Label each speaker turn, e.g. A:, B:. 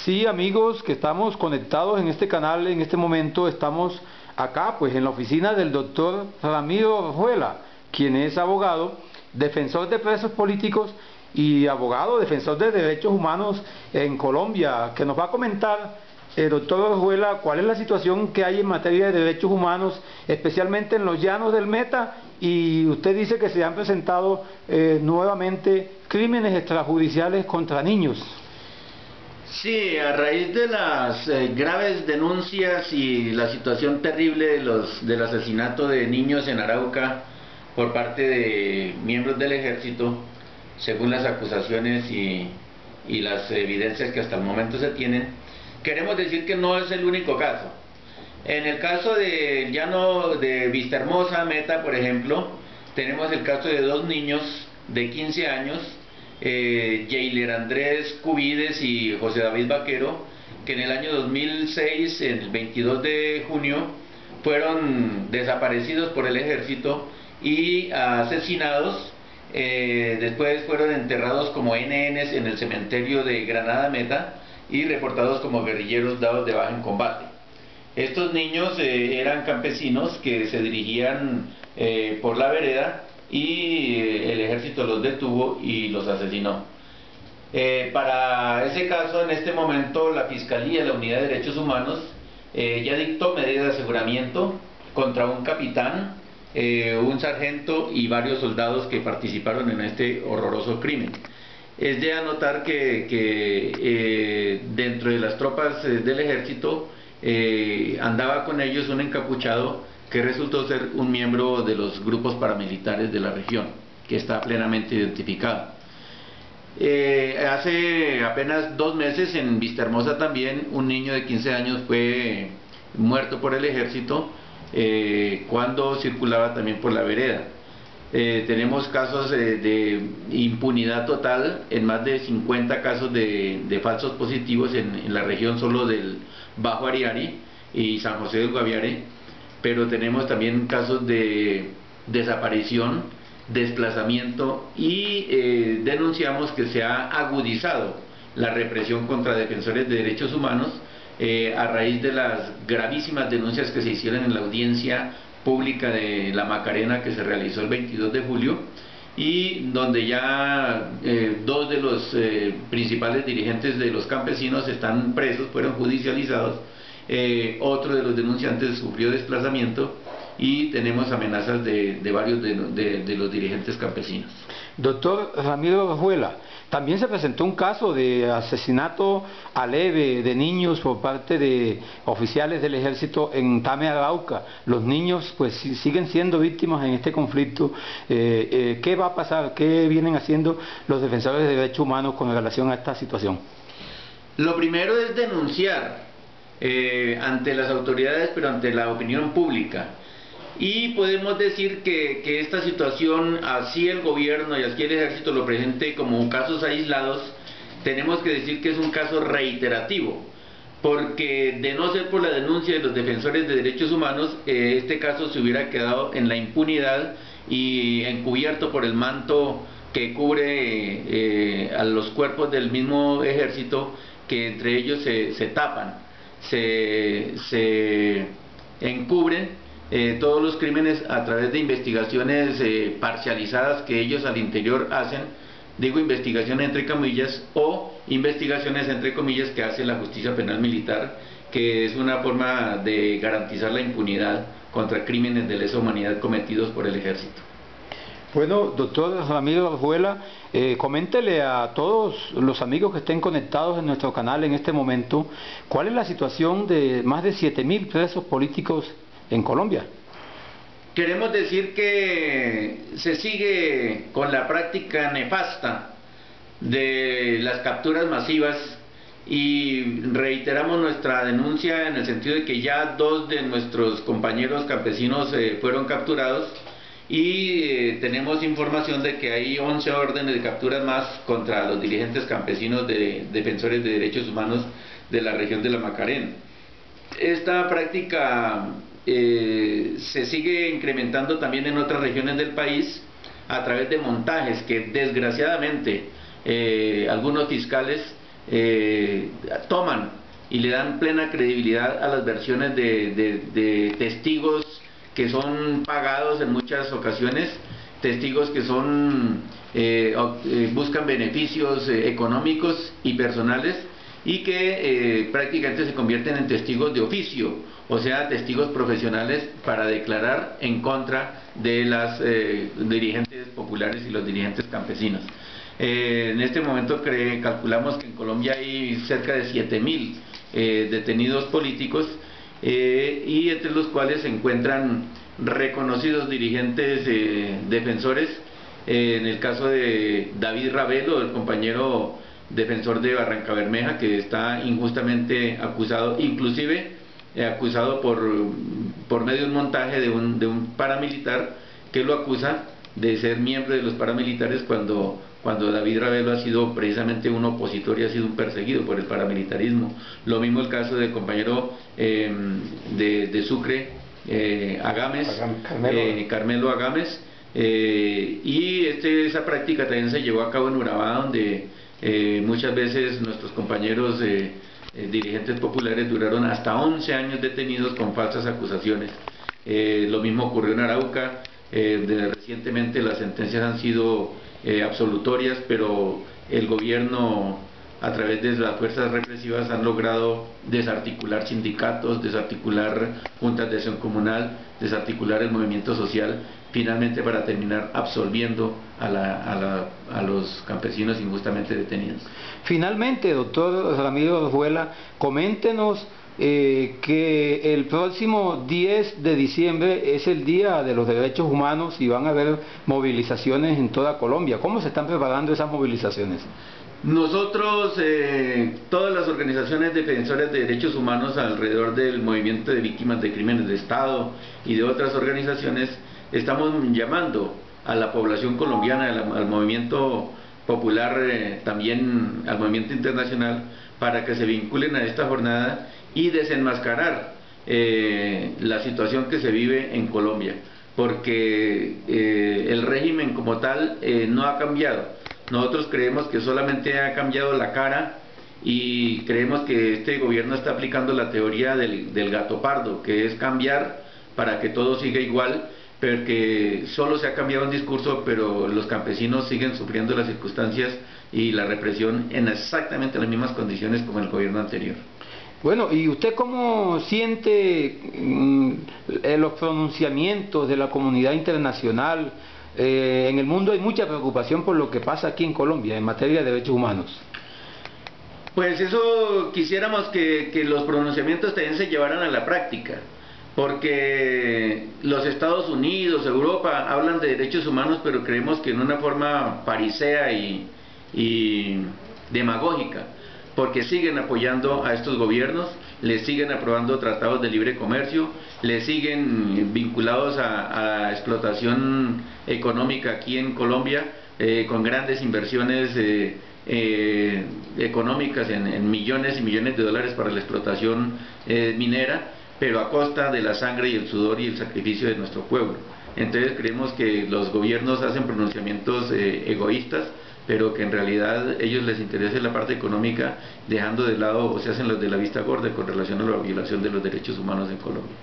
A: Sí, amigos que estamos conectados en este canal, en este momento estamos acá, pues en la oficina del doctor Ramiro Orjuela, quien es abogado, defensor de presos políticos y abogado, defensor de derechos humanos en Colombia, que nos va a comentar, doctor Orjuela, cuál es la situación que hay en materia de derechos humanos, especialmente en los llanos del Meta, y usted dice que se han presentado nuevamente crímenes extrajudiciales contra niños.
B: Sí, a raíz de las graves denuncias y la situación terrible del asesinato de niños en Arauca por parte de miembros del ejército, según las acusaciones y las evidencias que hasta el momento se tienen, queremos decir que no es el único caso. En el caso del llano de Vistahermosa, Meta, por ejemplo, tenemos el caso de dos niños de 15 años, Yeiler Andrés Cubides y José David Vaquero, que en el año 2006, el 22 de junio, fueron desaparecidos por el ejército y asesinados. Después fueron enterrados como NNs en el cementerio de Granada Meta y reportados como guerrilleros dados de baja en combate. Estos niños eran campesinos que se dirigían por la vereda y el ejército los detuvo y los asesinó. Para ese caso, en este momento, la Fiscalía, la Unidad de Derechos Humanos, ya dictó medidas de aseguramiento contra un capitán, un sargento y varios soldados que participaron en este horroroso crimen. Es de anotar que dentro de las tropas del ejército andaba con ellos un encapuchado que resultó ser un miembro de los grupos paramilitares de la región, que está plenamente identificado. Hace apenas 2 meses en Vistahermosa también un niño de 15 años fue muerto por el ejército cuando circulaba también por la vereda. Tenemos casos de impunidad total en más de 50 casos de falsos positivos en la región solo del Bajo Ariari y San José del Guaviare, pero tenemos también casos de desaparición, desplazamiento y denunciamos que se ha agudizado la represión contra defensores de derechos humanos a raíz de las gravísimas denuncias que se hicieron en la audiencia pública de La Macarena que se realizó el 22 de julio y donde ya 2 de los principales dirigentes de los campesinos están presos, fueron judicializados. Otro de los denunciantes sufrió desplazamiento y tenemos amenazas de varios de los dirigentes campesinos.
A: Doctor Ramiro Orjuela, también se presentó un caso de asesinato aleve de niños por parte de oficiales del ejército en Tame, Arauca. Los niños pues siguen siendo víctimas en este conflicto. ¿Qué va a pasar? ¿Qué vienen haciendo los defensores de derechos humanos con relación a esta situación?
B: Lo primero es denunciar ante las autoridades, pero ante la opinión pública. Y podemos decir que esta situación, así el gobierno y así el ejército lo presente como casos aislados, tenemos que decir que es un caso reiterativo, porque de no ser por la denuncia de los defensores de derechos humanos, este caso se hubiera quedado en la impunidad y encubierto por el manto que cubre a los cuerpos del mismo ejército, que entre ellos se tapan, se encubren todos los crímenes a través de investigaciones parcializadas que ellos al interior hacen, digo investigaciones entre comillas, o investigaciones entre comillas que hace la justicia penal militar, que es una forma de garantizar la impunidad contra crímenes de lesa humanidad cometidos por el ejército.
A: Bueno, doctor Ramiro Orjuela, coméntele a todos los amigos que estén conectados en nuestro canal en este momento, ¿cuál es la situación de más de 7.000 presos políticos en Colombia?
B: Queremos decir que se sigue con la práctica nefasta de las capturas masivas y reiteramos nuestra denuncia en el sentido de que ya 2 de nuestros compañeros campesinos fueron capturados y tenemos información de que hay 11 órdenes de capturas más contra los dirigentes campesinos de defensores de derechos humanos de la región de La Macarena. Esta práctica se sigue incrementando también en otras regiones del país a través de montajes que desgraciadamente algunos fiscales toman y le dan plena credibilidad a las versiones de testigos que son pagados en muchas ocasiones, testigos que son buscan beneficios económicos y personales, y que prácticamente se convierten en testigos de oficio, o sea, testigos profesionales para declarar en contra de las dirigentes populares y los dirigentes campesinos. En este momento calculamos que en Colombia hay cerca de 7.000 detenidos políticos, y entre los cuales se encuentran reconocidos dirigentes defensores. En el caso de David Ravelo, el compañero defensor de Barrancabermeja, que está injustamente acusado, inclusive acusado por medio de un montaje de un paramilitar que lo acusa de ser miembro de los paramilitares, cuando David Ravelo ha sido precisamente un opositor y ha sido un perseguido por el paramilitarismo. Lo mismo el caso del compañero de Sucre, Carmelo Agames, y esa práctica también se llevó a cabo en Urabá, donde muchas veces nuestros compañeros dirigentes populares duraron hasta 11 años detenidos con falsas acusaciones. Lo mismo ocurrió en Arauca. Recientemente las sentencias han sido absolutorias, pero el gobierno, a través de las fuerzas represivas, han logrado desarticular sindicatos, desarticular juntas de acción comunal, desarticular el movimiento social, finalmente para terminar absolviendo a los campesinos injustamente detenidos.
A: Finalmente, doctor Ramiro Orjuela, coméntenos que el próximo 10 de diciembre es el Día de los Derechos Humanos y van a haber movilizaciones en toda Colombia. ¿Cómo se están preparando esas movilizaciones?
B: Nosotros, todas las organizaciones defensoras de derechos humanos alrededor del movimiento de víctimas de crímenes de Estado y de otras organizaciones, estamos llamando a la población colombiana, al movimiento popular, también al movimiento internacional, para que se vinculen a esta jornada y desenmascarar la situación que se vive en Colombia, porque el régimen como tal no ha cambiado. Nosotros creemos que solamente ha cambiado la cara, y creemos que este gobierno está aplicando la teoría del gato pardo, que es cambiar para que todo siga igual, pero que solo se ha cambiado el discurso, pero los campesinos siguen sufriendo las circunstancias y la represión en exactamente las mismas condiciones como el gobierno anterior.
A: Bueno, ¿y usted cómo siente los pronunciamientos de la comunidad internacional? En el mundo hay mucha preocupación por lo que pasa aquí en Colombia en materia de derechos humanos.
B: Pues eso quisiéramos que los pronunciamientos también se llevaran a la práctica, porque los Estados Unidos, Europa, hablan de derechos humanos, pero creemos que en una forma farisea y demagógica, porque siguen apoyando a estos gobiernos, les siguen aprobando tratados de libre comercio, les siguen vinculados a explotación económica aquí en Colombia, con grandes inversiones económicas en millones y millones de dólares para la explotación minera, pero a costa de la sangre y el sudor y el sacrificio de nuestro pueblo. Entonces creemos que los gobiernos hacen pronunciamientos egoístas, pero que en realidad a ellos les interesa la parte económica, dejando de lado, o se hacen los de la vista gorda con relación a la violación de los derechos humanos en Colombia.